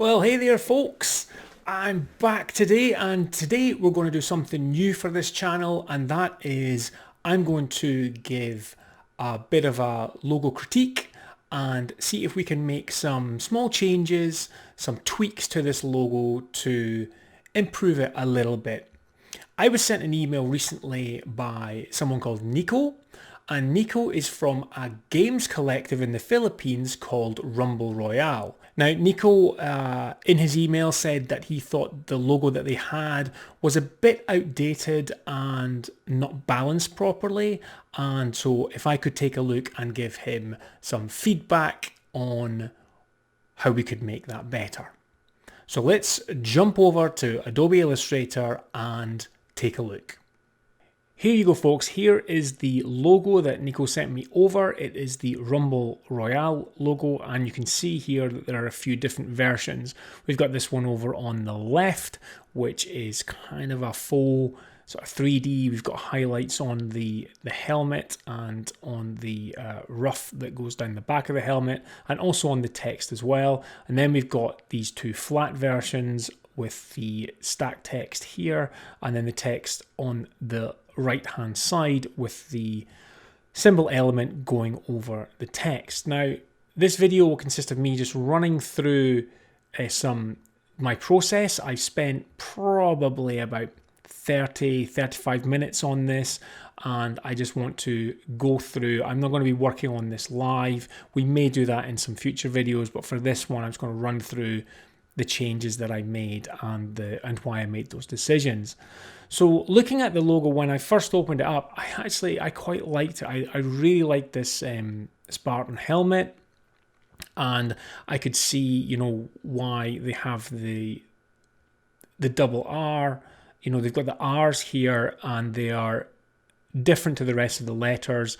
Well, hey there, folks. I'm back today, and today we're going to do something new for this channel, and that is I'm going to give a bit of a logo critique and see if we can make some small changes, some tweaks to this logo to improve it a little bit. I was sent an email recently by someone called Nico, and Nico is from a games collective in the Philippines called Royale. Now, Nico, in his email, said that he thought the logo that they had was a bit outdated and not balanced properly. And so if I could take a look and give him some feedback on how we could make that better. So let's jump over to Adobe Illustrator and take a look. Here you go, folks. Here is the logo that Nico sent me over. It is the Royale logo, and you can see here that there are a few different versions. We've got this one over on the left, which is kind of a faux sort of 3D. We've got highlights on the helmet and on the ruff that goes down the back of the helmet, and also on the text as well. And then we've got these two flat versions with the stacked text here, and then the text on the right hand side with the symbol element going over the text. Now, this video will consist of me just running through my process. I've spent probably about 35 minutes on this, and I just want to go through. I'm not going to be working on this live. We may do that in some future videos, but for this one I'm just going to run through the changes that I made and why I made those decisions. So looking at the logo, when I first opened it up, I quite liked it. I really liked this Spartan helmet, and I could see, why they have the double R. They've got the R's here, and they are different to the rest of the letters.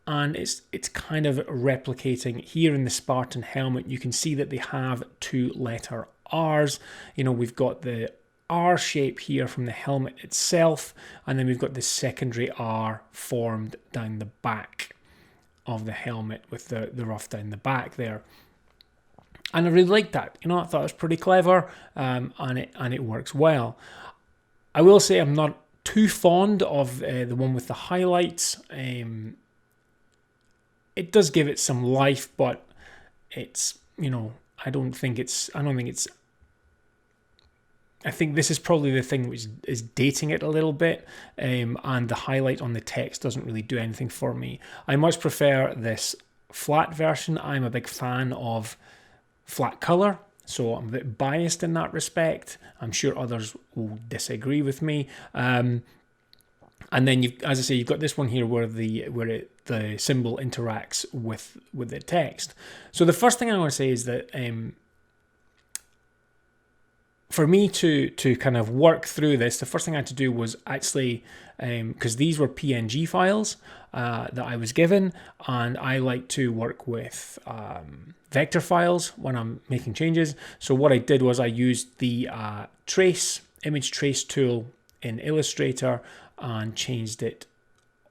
And it's kind of replicating here in the Spartan helmet. You can see that they have two letter R's. We've got the R shape here from the helmet itself, and then we've got the secondary R formed down the back of the helmet with the ruff down the back there. And I really liked that. I thought it was pretty clever, and it works well. I will say I'm not too fond of the one with the highlights. It does give it some life, but it's, I think this is probably the thing which is dating it a little bit, and the highlight on the text doesn't really do anything for me. I much prefer this flat version. I'm a big fan of flat color, so I'm a bit biased in that respect. I'm sure others will disagree with me. And then, as I say, you've got this one here where the symbol interacts with the text. So the first thing I want to say is that for me to kind of work through this, the first thing I had to do was actually, because these were PNG files that I was given, and I like to work with vector files when I'm making changes. So what I did was I used the image trace tool in Illustrator and changed it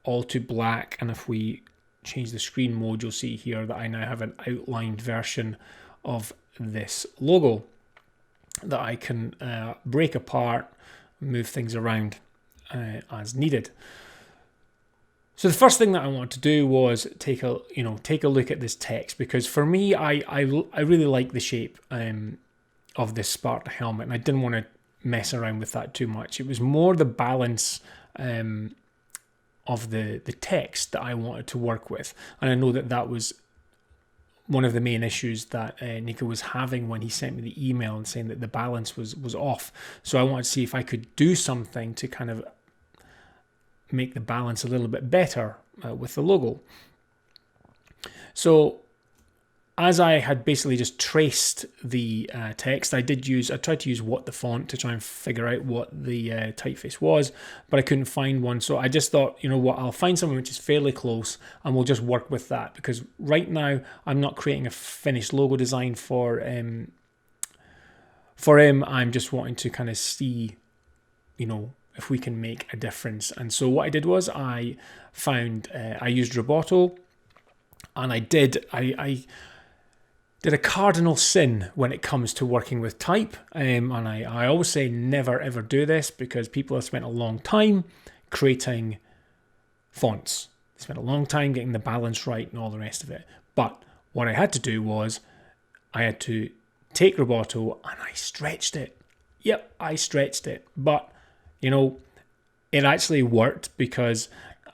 all to black. And if we change the screen mode, you'll see here that I now have an outlined version of this logo that I can break apart, move things around as needed. So the first thing that I wanted to do was take a look at this text, because for me, I really like the shape of this Spartan helmet, and I didn't want to mess around with that too much. It was more the balance of the text that I wanted to work with, and I know that was one of the main issues that Nico was having when he sent me the email and saying that the balance was off. So I wanted to see if I could do something to kind of make the balance a little bit better with the logo. So as I had basically just traced the text, I tried to use What the font to try and figure out what the typeface was, but I couldn't find one. So I just thought, I'll find something which is fairly close, and we'll just work with that, because right now I'm not creating a finished logo design for him. I'm just wanting to kind of see, if we can make a difference. And so what I did was I used Roboto, and I did a cardinal sin when it comes to working with type. And I always say never ever do this, because people have spent a long time creating fonts. They spent a long time getting the balance right and all the rest of it. But what I had to do was I had to take Roboto and I stretched it. Yep, I stretched it. But, you know, it actually worked, because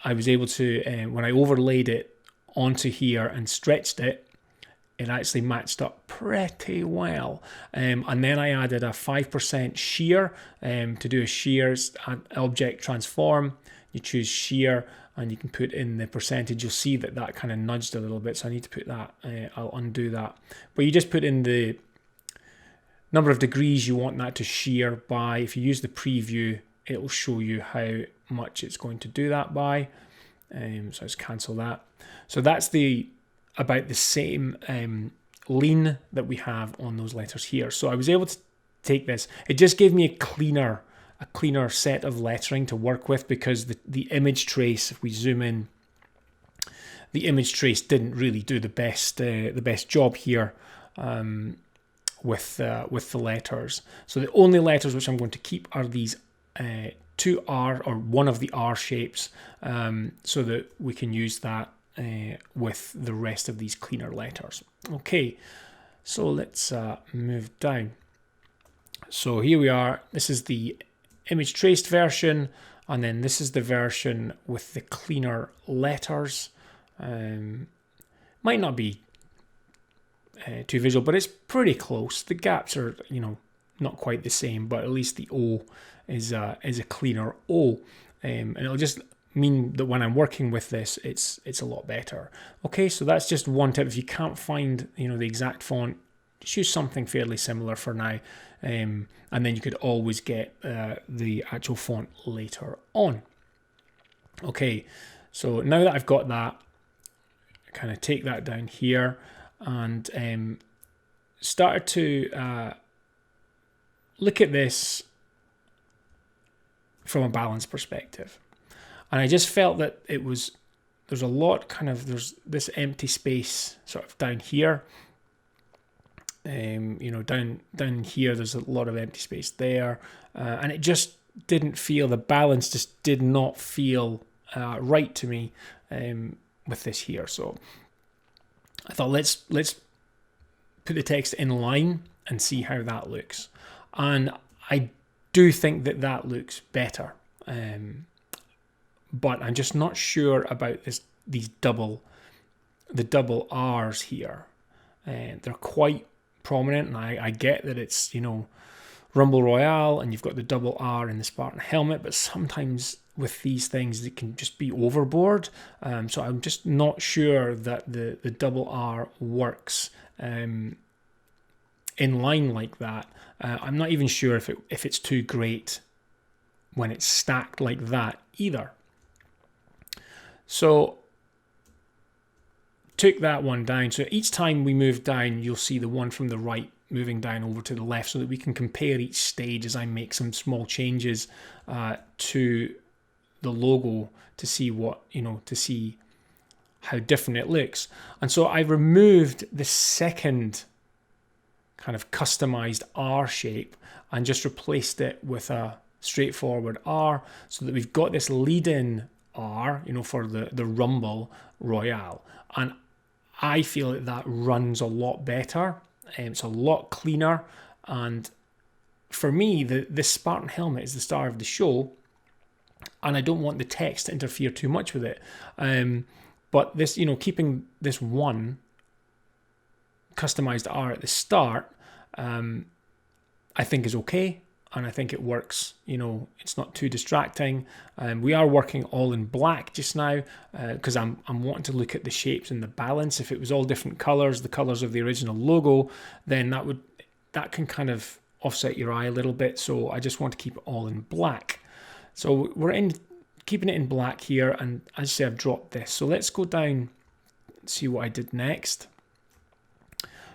I was able to, when I overlaid it onto here and stretched it, it actually matched up pretty well. And then I added a 5% shear to do a shear object transform. You choose shear and you can put in the percentage. You'll see that that kind of nudged a little bit, so I need to put that, I'll undo that. But you just put in the number of degrees you want that to shear by. If you use the preview, it will show you how much it's going to do that by. So let's cancel that. So that's about the same lean that we have on those letters here. So I was able to take this. It just gave me a cleaner set of lettering to work with, because the image trace, if we zoom in, the image trace didn't really do the best job here with the letters. So the only letters which I'm going to keep are these two R, or one of the R shapes, so that we can use that with the rest of these cleaner letters. Okay, so let's move down. So here we are. This is the image traced version, and then this is the version with the cleaner letters. Might not be too visual, but it's pretty close. The gaps are, you know, not quite the same, but at least the O is a cleaner O, and it'll just mean that when I'm working with this, it's a lot better. Okay, so that's just one tip. If you can't find, you know, the exact font, just use something fairly similar for now, and then you could always get the actual font later on. Okay, so now that I've got that, I kind of take that down here and started to look at this from a balance perspective. And I just felt that there's a lot there's this empty space sort of down here. You know, down here, there's a lot of empty space there. And it just didn't feel, the balance just did not feel right to me with this here. So I thought, let's put the text in line and see how that looks. And I do think that looks better. But I'm just not sure about the double R's here. They're quite prominent, and I get that it's, you know, Rumble Royale and you've got the double R in the Spartan helmet, but sometimes with these things it can just be overboard. So I'm just not sure that the double R works in line like that. I'm not even sure if it's too great when it's stacked like that either. So took that one down. So each time we move down, you'll see the one from the right moving down over to the left, so that we can compare each stage as I make some small changes to the logo to see to see how different it looks. And so I removed the second kind of customized R shape and just replaced it with a straightforward R, so that we've got this lead-in R, you know, for the Rumble Royale. And I feel that runs a lot better. It's a lot cleaner. And for me, this Spartan helmet is the star of the show, and I don't want the text to interfere too much with it. But this, you know, keeping this one customized R at the start, I think is okay. And I think it works, you know, it's not too distracting. We are working all in black just now because I'm wanting to look at the shapes and the balance. If it was all different colors, the colors of the original logo, then that can kind of offset your eye a little bit. So I just want to keep it all in black. So we're keeping it in black here, and as I say, I've dropped this. So let's go down and see what I did next.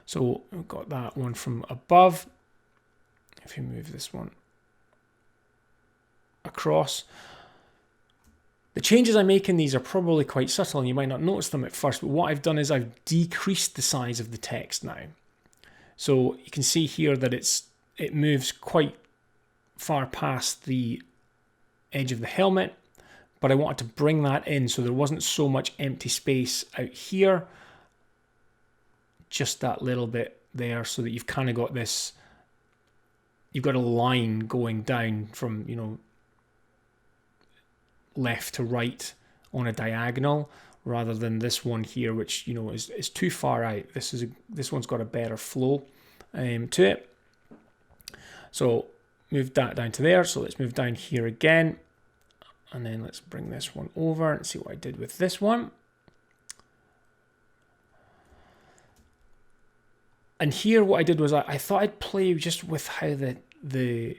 So we've got that one from above. If you move this one across, The changes I make in these are probably quite subtle and you might not notice them at first, but what I've done is I've decreased the size of the text now. So you can see here that it moves quite far past the edge of the helmet, but I wanted to bring that in so there wasn't so much empty space out here. Just that little bit there so that you've kind of got this, you've got a line going down from, you know, left to right on a diagonal rather than this one here, which, you know, is too far out. This one's got a better flow to it. So move that down to there. So let's move down here again, and then let's bring this one over and see what I did with this one. And here what I did was I thought I'd play just with how the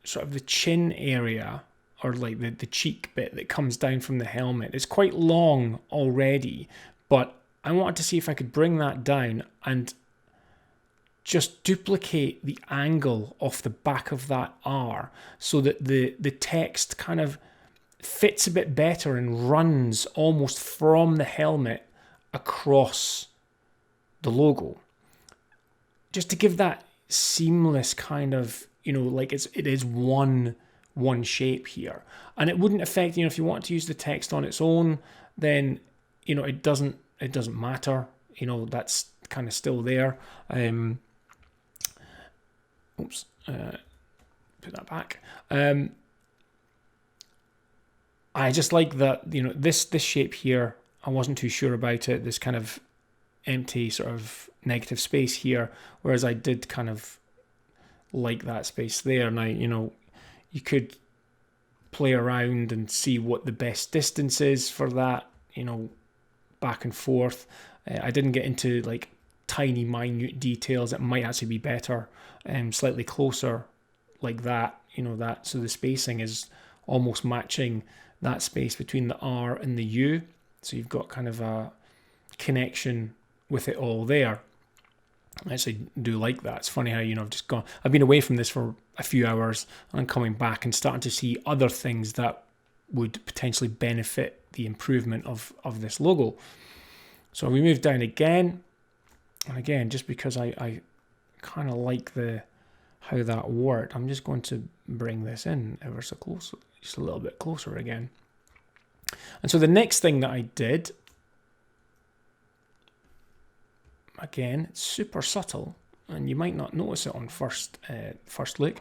sort of the chin area, or like the cheek bit that comes down from the helmet. It's quite long already, but I wanted to see if I could bring that down and just duplicate the angle off the back of that R so that the text kind of fits a bit better and runs almost from the helmet across the logo. Just to give that seamless kind of, you know, like it is one shape here. And it wouldn't affect, you know, if you want to use the text on its own, then, you know, it doesn't matter. You know, that's kind of still there. Oops, put that back. I just like that, you know, this shape here, I wasn't too sure about it. This kind of empty sort of negative space here, whereas I did kind of like that space there. Now, you know, you could play around and see what the best distance is for that, you know, back and forth. I didn't get into like tiny minute details. It might actually be better slightly closer like that, you know, that, so the spacing is almost matching that space between the R and the U, so you've got kind of a connection with it all there. I actually do like that. It's funny how, you know, I've been away from this for a few hours and I'm coming back and starting to see other things that would potentially benefit the improvement of this logo. So we move down again, and again, just because I kind of like how that worked, I'm just going to bring this in ever so close, just a little bit closer again. And so the next thing that I did, again, it's super subtle, and you might not notice it on first look,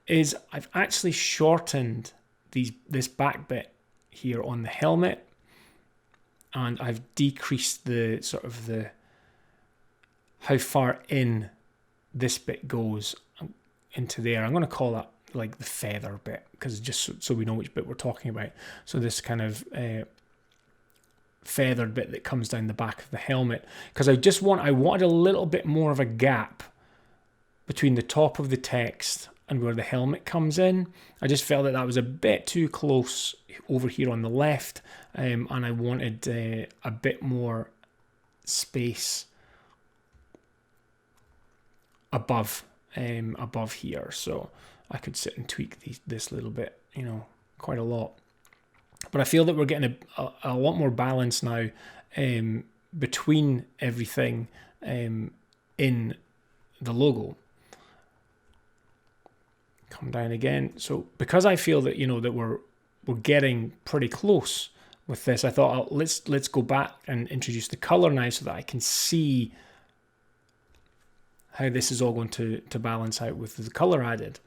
is I've actually shortened this back bit here on the helmet, and I've decreased the sort of how far in this bit goes into there. I'm going to call that like the feather bit, because just so we know which bit we're talking about. So this kind of feathered bit that comes down the back of the helmet, because I wanted a little bit more of a gap between the top of the text and where the helmet comes in. I just felt that was a bit too close over here on the left, and I wanted a bit more space above here, so I could sit and tweak this little bit, you know, quite a lot. But I feel that we're getting a lot more balance now between everything in the logo. Come down again. So because I feel that, you know, that we're getting pretty close with this, I thought let's go back and introduce the color now so that I can see how this is all going to balance out with the color added.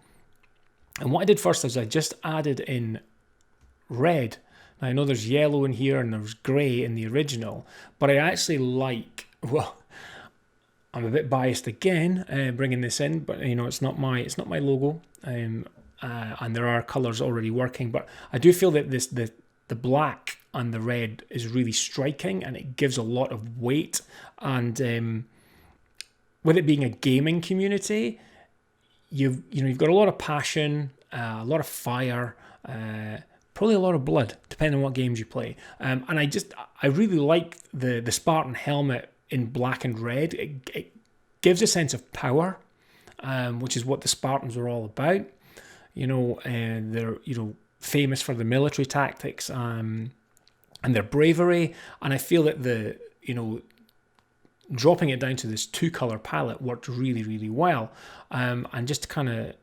And what I did first is I just added in red. Now I know there's yellow in here and there's grey in the original, but I actually like, well, I'm a bit biased again bringing this in, but you know, it's not my logo, and there are colours already working, but I do feel that the black and the red is really striking, and it gives a lot of weight. And with it being a gaming community, you've got a lot of passion, a lot of fire, probably a lot of blood, depending on what games you play. And I really like the Spartan helmet in black and red. It gives a sense of power, which is what the Spartans were all about. You know, they're, you know, famous for the military tactics and their bravery. And I feel that dropping it down to this 2-color palette worked really, really well. And just to kind of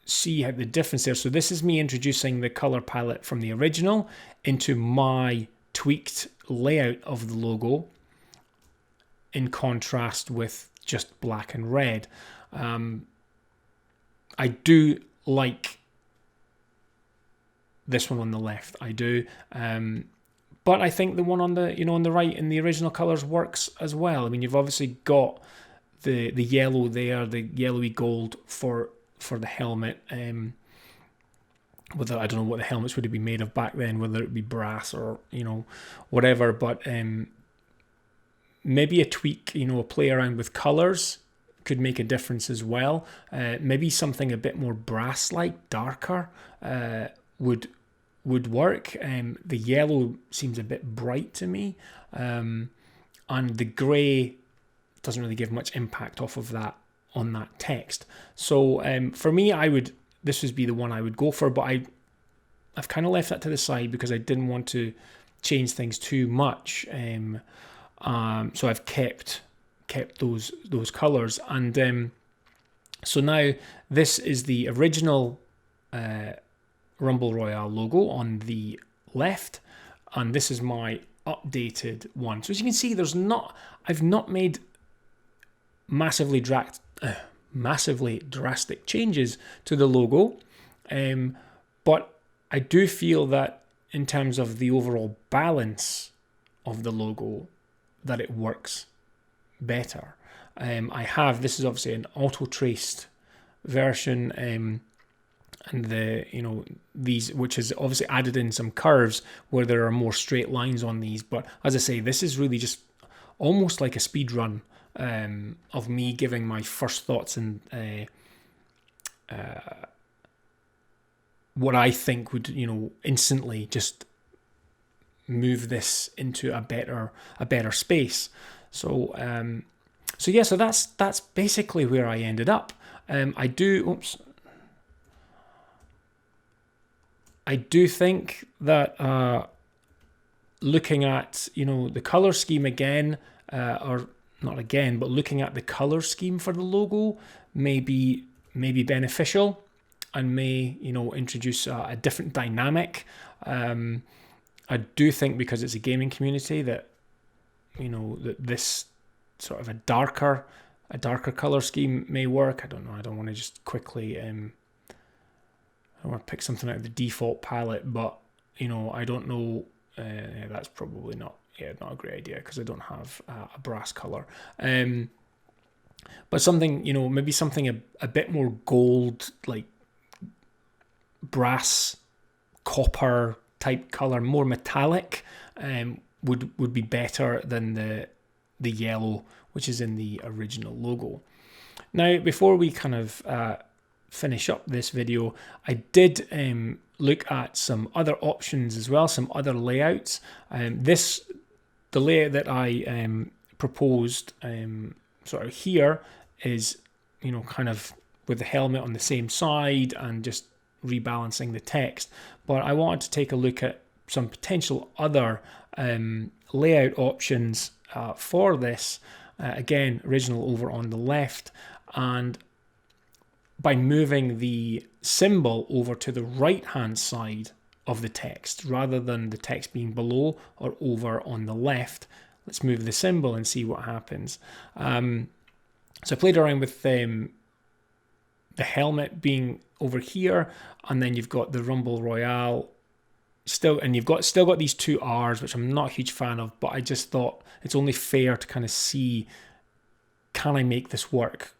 see how the difference there. So this is me introducing the color palette from the original into my tweaked layout of the logo in contrast with just black and red. I do like this one on the left. I do. But I think the one on the on the right in the original colors works as well. I mean, you've obviously got the yellow there, the yellowy gold for the helmet. Whether I don't know what the helmets would have been made of back then, whether it be brass or whatever. But maybe a tweak, a play around with colors could make a difference as well. Maybe something a bit more brass-like, darker, would work. The yellow seems a bit bright to me, and the grey doesn't really give much impact off of that on that text. So for me, this would be the one I would go for, but I've kind of left that to the side because I didn't want to change things too much. So I've kept those colors, and so now this is the original Rumble Royale logo on the left, and this is my updated one. So as you can see, I've not made massively drastic changes to the logo, but I do feel that in terms of the overall balance of the logo, that it works better. This is obviously an auto traced version, and these, which has obviously added in some curves where there are more straight lines on these. But as I say, this is really just almost like a speed run of me giving my first thoughts and what I think would instantly just move this into a better space. So so that's basically where I ended up. I do think that looking at the color scheme again, or not again, but looking at the color scheme for the logo may be beneficial and may introduce a different dynamic. I do think because it's a gaming community that that this sort of a darker color scheme may work. I don't know. I don't want to just quickly I don't want to pick something out of the default palette, but I don't know. That's probably not a great idea because I don't have a brass color. But something maybe something a bit more gold, like brass, copper type color, more metallic, would be better than the yellow, which is in the original logo. Now, before we kind of finish up this video, I did look at some other options as well, some other layouts. The layout that I proposed sort of here is kind of with the helmet on the same side and just rebalancing the text. But I wanted to take a look at some potential other layout options for this. Again, original over on the left, and by moving the symbol over to the right hand side of the text rather than the text being below or over on the left. Let's move the symbol and see what happens. So I played around with the helmet being over here, and then you've got the Rumble Royale still, and you've still got these two R's, which I'm not a huge fan of, but I just thought it's only fair to kind of see, can I make this work?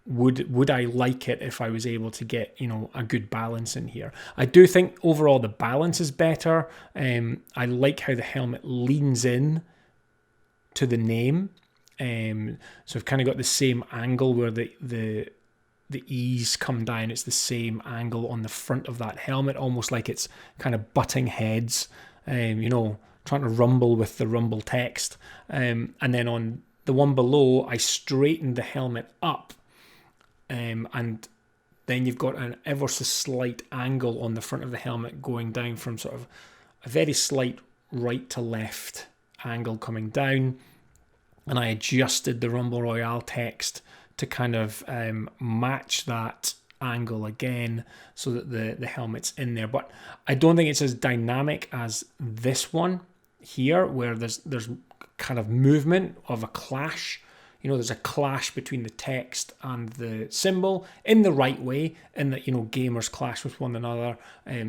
Would I like it if I was able to get a good balance in here? I do think overall the balance is better. I like how the helmet leans in to the name. So I've kind of got the same angle where the E's come down. It's the same angle on the front of that helmet, almost like it's kind of butting heads, trying to rumble with the rumble text. And then on the one below, I straightened the helmet up, and Then you've got an ever so slight angle on the front of the helmet going down from sort of a very slight right to left angle coming down. And I adjusted the Rumble Royale text to kind of match that angle again so that the helmet's in there. But I don't think it's as dynamic as this one here, where there's kind of movement of a clash. You know, there's a clash between the text and the symbol in the right way, in that, you know, gamers clash with one another.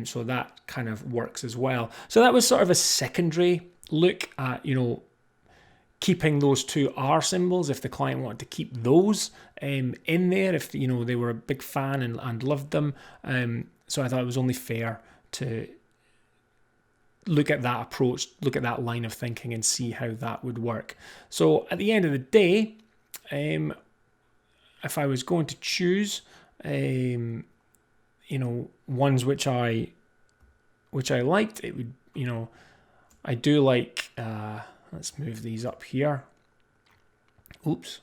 So that kind of works as well. So that was sort of a secondary look at, you know, keeping those two R symbols if the client wanted to keep those in there, if, you know, they were a big fan and loved them. So I thought it was only fair to look at that approach, look at that line of thinking and see how that would work. So at the end of the day, if I was going to choose, you know, ones which I liked, it would, you know, I do like, let's move these up here. Oops.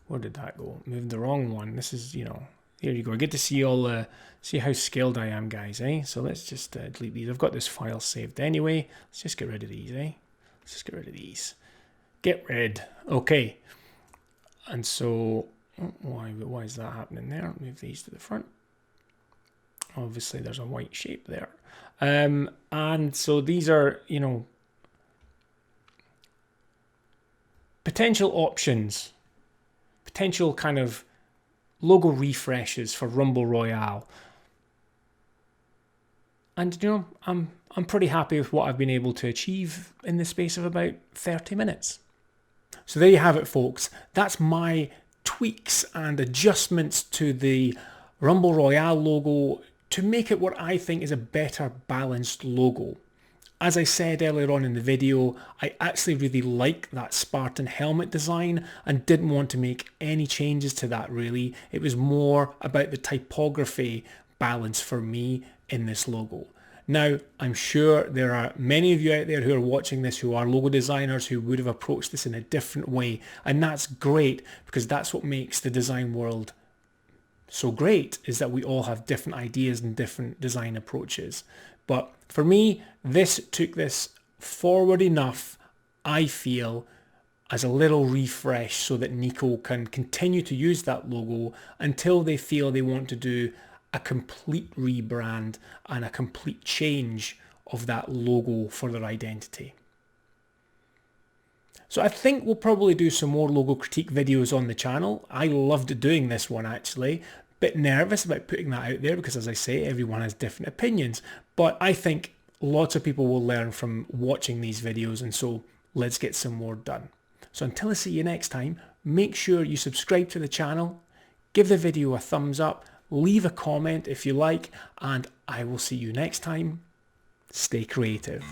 Where did that go? Moved the wrong one. This is, you know, here you go. I get to see all see how skilled I am, guys, eh? So let's just delete these. I've got this file saved anyway. Let's just get rid of these, eh? Let's just get rid of these. Get rid. Okay. And so, why is that happening there? Move these to the front. Obviously, there's a white shape there. And so these are, you know, potential options, potential kind of logo refreshes for Rumble Royale. And, you know, I'm pretty happy with what I've been able to achieve in the space of about 30 minutes. So there you have it, folks. That's my tweaks and adjustments to the Rumble Royale logo to make it what I think is a better balanced logo. As I said earlier on in the video, I actually really like that Spartan helmet design and didn't want to make any changes to that really. It was more about the typography balance for me in this logo. Now, I'm sure there are many of you out there who are watching this who are logo designers who would have approached this in a different way. And that's great, because that's what makes the design world so great, is that we all have different ideas and different design approaches. But for me, this took this forward enough, I feel, as a little refresh so that Nico can continue to use that logo until they feel they want to do a complete rebrand and a complete change of that logo for their identity. So I think we'll probably do some more logo critique videos on the channel. I loved doing this one actually. Bit nervous about putting that out there because, as I say, everyone has different opinions. But I think lots of people will learn from watching these videos, and so let's get some more done. So until I see you next time, make sure you subscribe to the channel, give the video a thumbs up, leave a comment if you like, and I will see you next time. Stay creative.